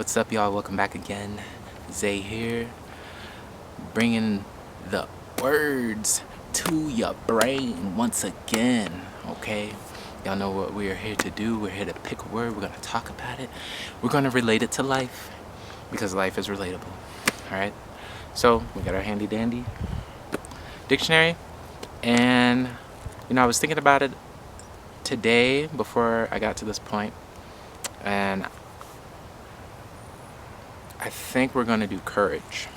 What's up, y'all? Welcome back again. Zay here, bringing the words to your brain once again, okay? Y'all know what we're here to do. We're here to pick a word. We're going to talk about it. We're going to relate it to life because life is relatable, all right? So we got our handy dandy dictionary, and I was thinking about it today before I got to this point, and I think we're going to do courage.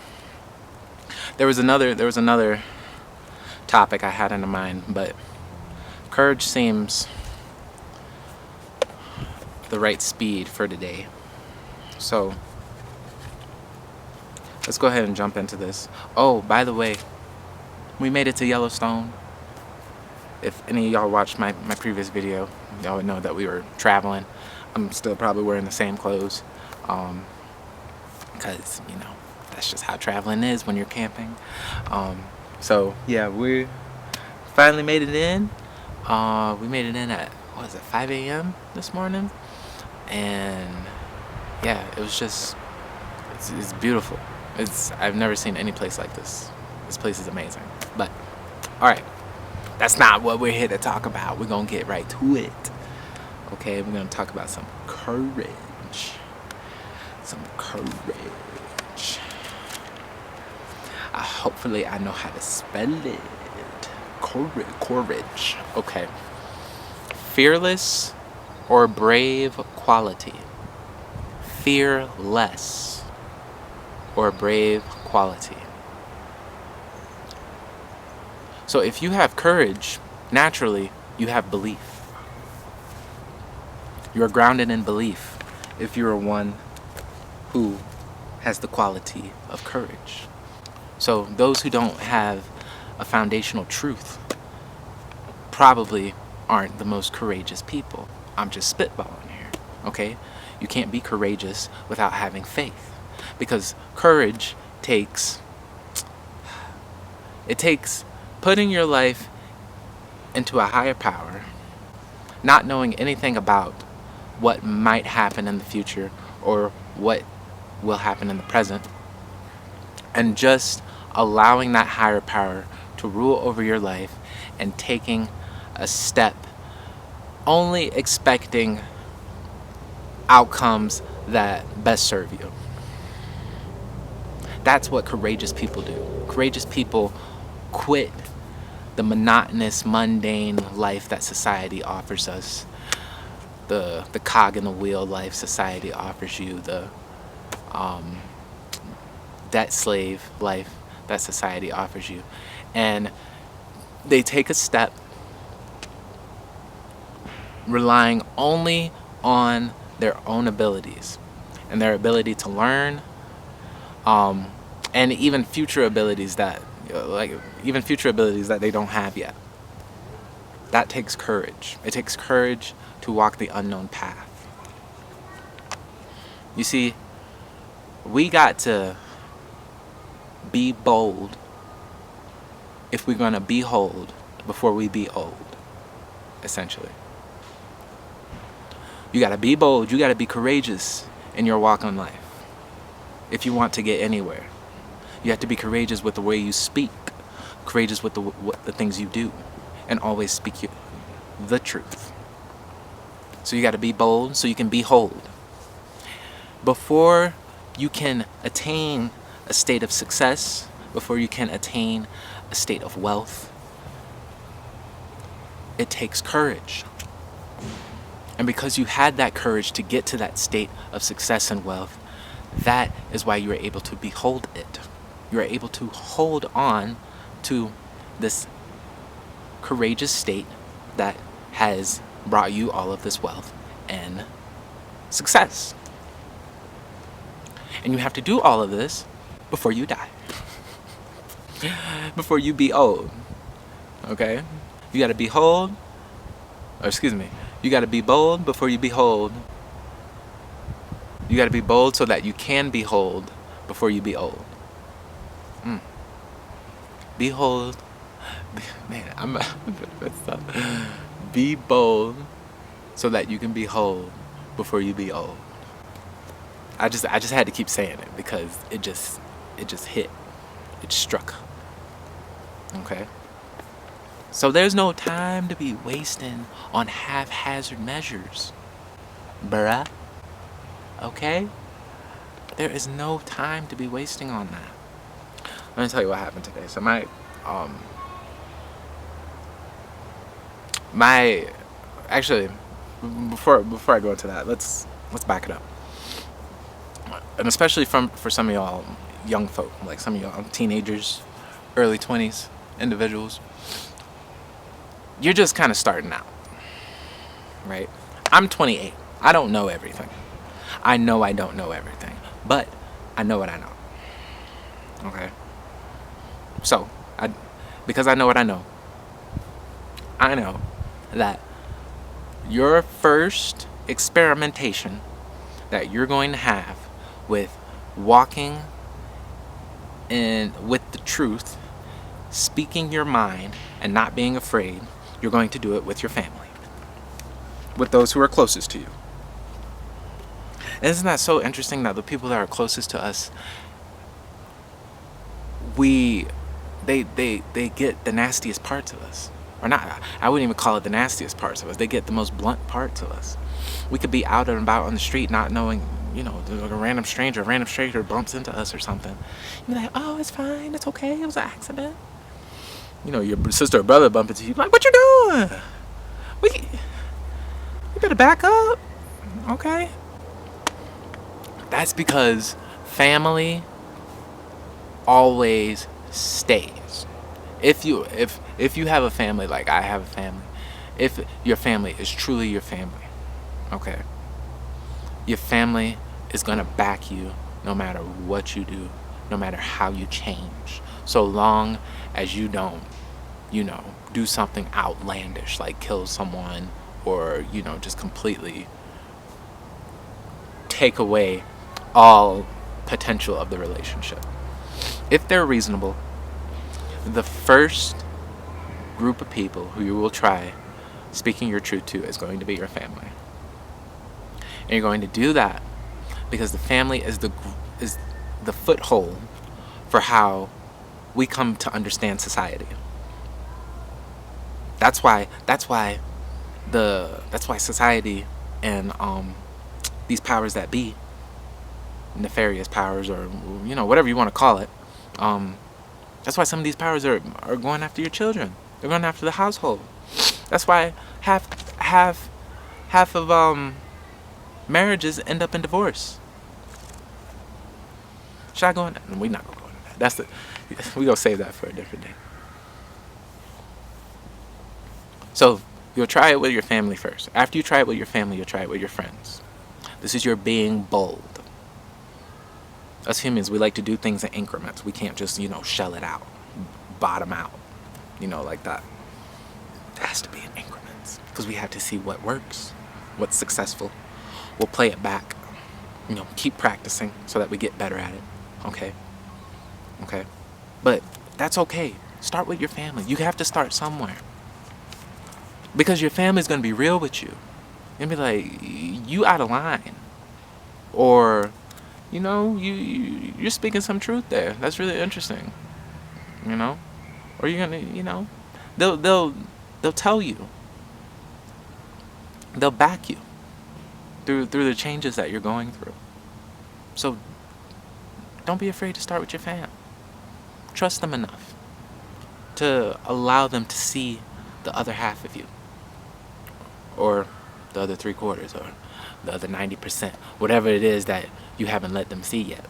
There was another topic I had in mind, but courage seems the right speed for today. So let's go ahead and jump into this. Oh, by the way, we made it to Yellowstone. If any of y'all watched my previous video, y'all would know that we were traveling. I'm still probably wearing the same clothes. Because that's just how traveling is when you're camping. So yeah, we finally made it in. We made it in at 5 a.m. this morning, and yeah, it was just it's beautiful. I've never seen any place like this. This place is amazing. But all right, that's not what we're here to talk about. We're gonna get right to it. Okay, we're gonna talk about some courage. Some courage. Hopefully I know how to spell it. Courage. Okay. Fearless or brave quality. Fearless or brave quality. So if you have courage, naturally you have belief. You are grounded in belief if you are one who has the quality of courage. So those who don't have a foundational truth probably aren't the most courageous people. I'm just spitballing here, okay? You can't be courageous without having faith, because courage takes putting your life into a higher power, not knowing anything about what might happen in the future or what will happen in the present, and just allowing that higher power to rule over your life and taking a step, only expecting outcomes that best serve you. That's what courageous people do. Courageous people quit the monotonous, mundane life that society offers us, the cog in the wheel life society offers you, the debt slave life that society offers you, and they take a step relying only on their own abilities and their ability to learn, and even future abilities that they don't have yet. That takes courage. It takes courage to walk the unknown path. You see, we got to be bold if we're going to behold before we be old, essentially. You got to be bold. You got to be courageous in your walk on life if you want to get anywhere. You have to be courageous with the way you speak, courageous with the things you do, and always speak the truth. So you got to be bold so you can behold. Before you can attain a state of success, before you can attain a state of wealth, it takes courage. And because you had that courage to get to that state of success and wealth, that is why you are able to behold it. You are able to hold on to this courageous state that has brought you all of this wealth and success. And you have to do all of this before you die. Before you be old. Okay? You gotta behold, you gotta be bold before you behold. You gotta be bold so that you can behold before you be old. Behold, man, be bold so that you can behold before you be old. I just had to keep saying it because it just hit. It struck. Okay? So there's no time to be wasting on haphazard measures. Bruh. Okay? There is no time to be wasting on that. Let me tell you what happened today. So my actually before I go into that, let's back it up. And especially for some of y'all young folk, like some of y'all teenagers, early 20s individuals, you're just kind of starting out, right? I'm 28. I don't know everything. I know I don't know everything, but I know what I know. Okay? So, because I know what I know that your first experimentation that you're going to have with walking in with the truth, speaking your mind, and not being afraid, you're going to do it with your family, with those who are closest to you. And isn't that so interesting that the people that are closest to us, they get the nastiest parts of us. Or not, I wouldn't even call it the nastiest parts of us. They get the most blunt parts of us. We could be out and about on the street not knowing, a random stranger bumps into us or something. You're like, oh, it's fine, it's okay, it was an accident. Your sister or brother bump into you, like, what you doing? You better back up, okay? That's because family always stays. If you have a family like I have a family, if your family is truly your family, okay, your family is gonna back you no matter what you do, no matter how you change, so long as you don't, do something outlandish like kill someone or, just completely take away all potential of the relationship. If they're reasonable, the first group of people who you will try speaking your truth to is going to be your family. And you're going to do that because the family is the foothold for how we come to understand society. That's why society and these powers that be, nefarious powers, or whatever you want to call it, that's why some of these powers are going after your children. They're going after the household. That's why half of marriages end up in divorce. Should I go into that? We're not gonna go into that. We're gonna save that for a different day. So you'll try it with your family first. After you try it with your family, you'll try it with your friends. This is your being bold. Us humans, we like to do things in increments. We can't just, shell it out, bottom out, like that. It has to be in increments because we have to see what works, what's successful. We'll play it back, keep practicing so that we get better at it. Okay? But that's okay. Start with your family. You have to start somewhere. Because your family's going to be real with you. And be like, you out of line. Or, you're speaking some truth there. That's really interesting. Or you're going to, they'll tell you. They'll back you through the changes that you're going through. So don't be afraid to start with your fam. Trust them enough to allow them to see the other half of you, or the other 3/4, or the other 90%, whatever it is that you haven't let them see yet.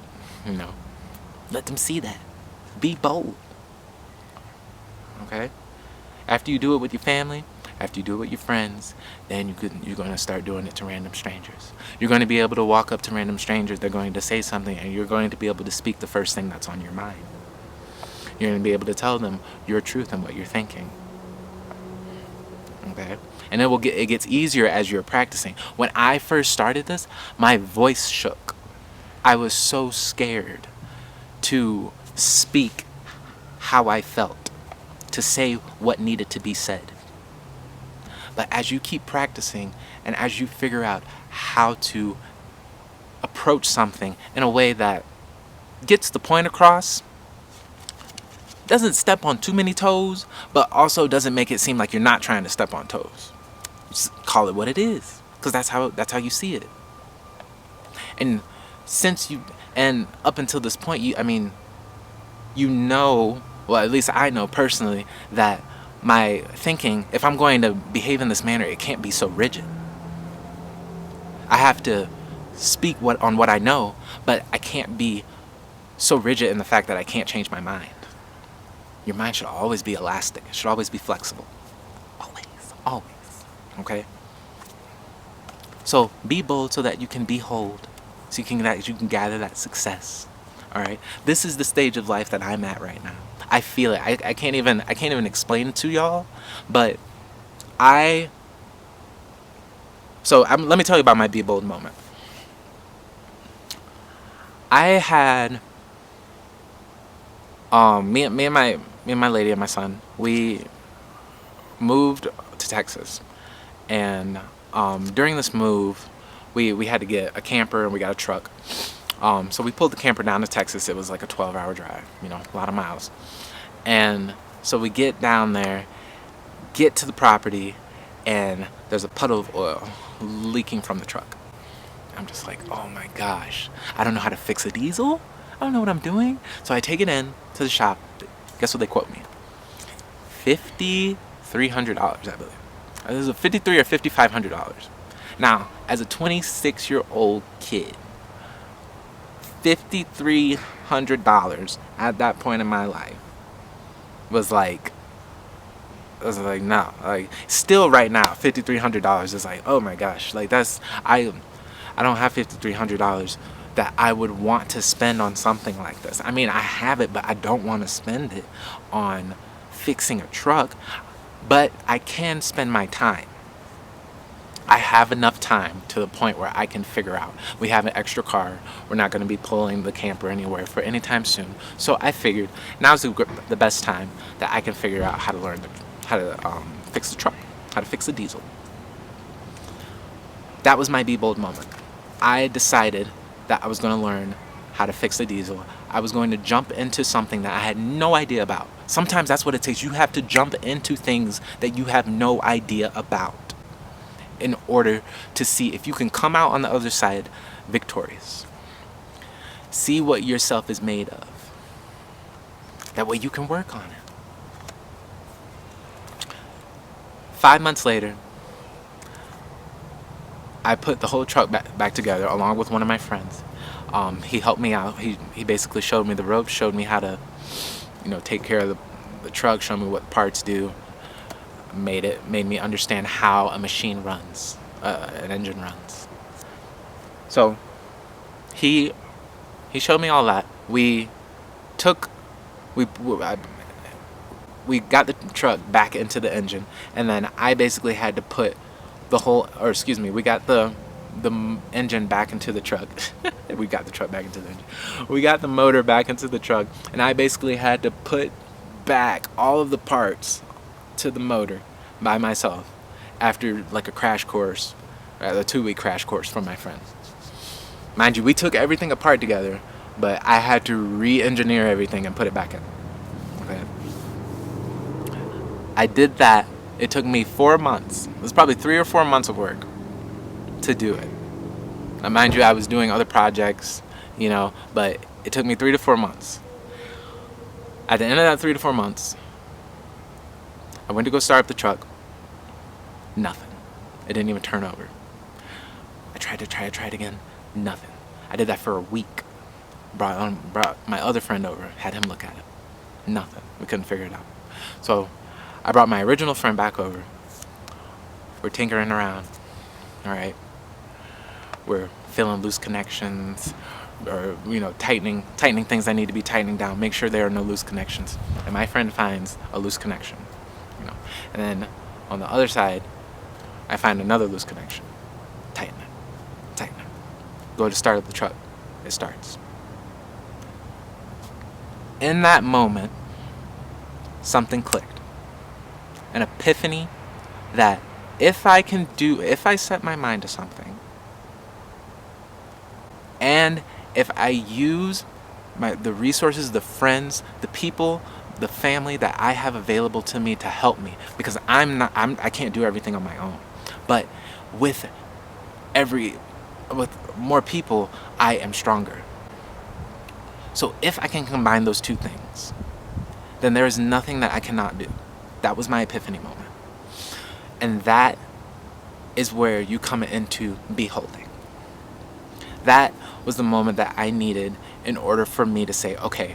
Let them see that. Be bold. Okay? After you do it with your family, after you do it with your friends, then you're going to start doing it to random strangers. You're going to be able to walk up to random strangers. They're going to say something, and you're going to be able to speak the first thing that's on your mind. You're going to be able to tell them your truth and what you're thinking. Okay? And it gets easier as you're practicing. When I first started this, my voice shook. I was so scared to speak how I felt, to say what needed to be said. But as you keep practicing and as you figure out how to approach something in a way that gets the point across, doesn't step on too many toes, but also doesn't make it seem like you're not trying to step on toes. Just call it what it is, because that's how you see it. And up until this point, well, at least I know personally that my thinking, if I'm going to behave in this manner, it can't be so rigid. I have to speak on what I know, but I can't be so rigid in the fact that I can't change my mind. Your mind should always be elastic. It should always be flexible. Always. Okay? So be bold so that you can behold, so you can gather that success. All right? This is the stage of life that I'm at right now. I feel it. I can't even explain it to y'all, but let me tell you about my be bold moment. I had me and my lady and my son, we moved to Texas, and during this move, we had to get a camper and we got a truck. So we pulled the camper down to Texas. It was like a 12-hour drive, a lot of miles. And so we get down there, get to the property, and there's a puddle of oil leaking from the truck. I'm just like, oh my gosh, I don't know how to fix a diesel. I don't know what I'm doing. So I take it in to the shop. Guess what they quote me? $5,300, I believe. It was $5,300 or $5,500. Now, as a 26-year-old kid, $5,300 at that point in my life was like no, like still right now, $5,300 is like, oh my gosh, like I don't have $5,300 that I would want to spend on something like this. I mean, I have it, but I don't want to spend it on fixing a truck, but I can spend my time. I have enough time to the point where I can figure out. We have an extra car. We're not going to be pulling the camper anywhere for any time soon. So I figured now's the best time that I can figure out how to learn how to fix the truck, how to fix the diesel. That was my be bold moment. I decided that I was going to learn how to fix the diesel. I was going to jump into something that I had no idea about. Sometimes that's what it takes. You have to jump into things that you have no idea about in order to see if you can come out on the other side victorious. See what yourself is made of. That way you can work on it. 5 months later, I put the whole truck back together along with one of my friends. He helped me out. He basically showed me the ropes, showed me how to, take care of the truck, showed me what parts do. Made me understand how a machine runs, an engine runs. So he showed me all that. We got the truck back into the engine, and then I basically had to put we got the engine back into the truck. We got the truck back into the engine. We got the motor back into the truck, and I basically had to put back all of the parts to the motor by myself after like a crash course, a 2-week crash course from my friend. Mind you, we took everything apart together, but I had to re-engineer everything and put it back in. Okay. I did that. It took me 4 months. It was probably 3 or 4 months of work to do it. Now, mind you, I was doing other projects, but it took me 3 to 4 months. At the end of that 3 to 4 months, I went to go start up the truck. Nothing. It didn't even turn over. I tried again. Nothing. I did that for a week. Brought my other friend over, had him look at it. Nothing. We couldn't figure it out. So I brought my original friend back over. We're tinkering around. All right. We're filling loose connections, or tightening things that need to be tightening down. Make sure there are no loose connections. And my friend finds a loose connection. And then on the other side, I find another loose connection. Tighten it. Go to start up the truck. It starts. In that moment, something clicked. An epiphany that if I set my mind to something, And if I use the resources, the friends, the people, the family that I have available to me to help me, because I can't do everything on my own. But with with more people, I am stronger. So if I can combine those two things, then there is nothing that I cannot do. That was my epiphany moment. And that is where you come into beholding. That was the moment that I needed in order for me to say, okay,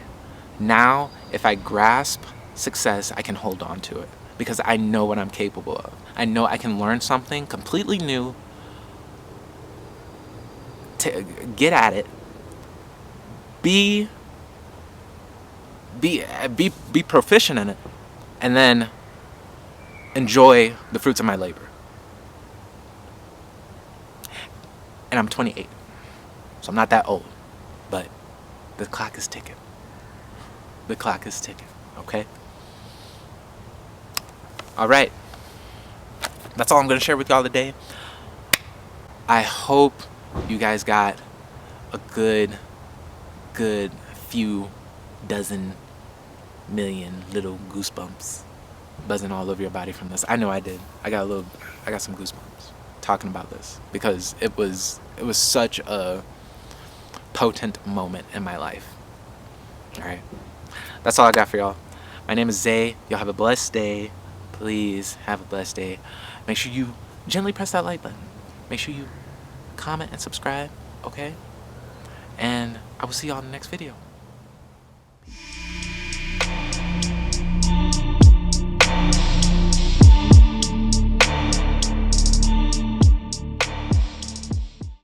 now if I grasp success, I can hold on to it because I know what I'm capable of. I know I can learn something completely new, to get at it, be proficient in it, and then enjoy the fruits of my labor. And I'm 28, so I'm not that old, but the clock is ticking. The clock is ticking, okay? All right. That's all I'm going to share with y'all today. I hope you guys got a good few dozen million little goosebumps buzzing all over your body from this. I know I did. I got some goosebumps talking about this because it was such a potent moment in my life. All right. That's all I got for y'all. My name is Zay. Y'all have a blessed day. Please have a blessed day. Make sure you gently press that like button. Make sure you comment and subscribe, okay? And I will see y'all in the next video.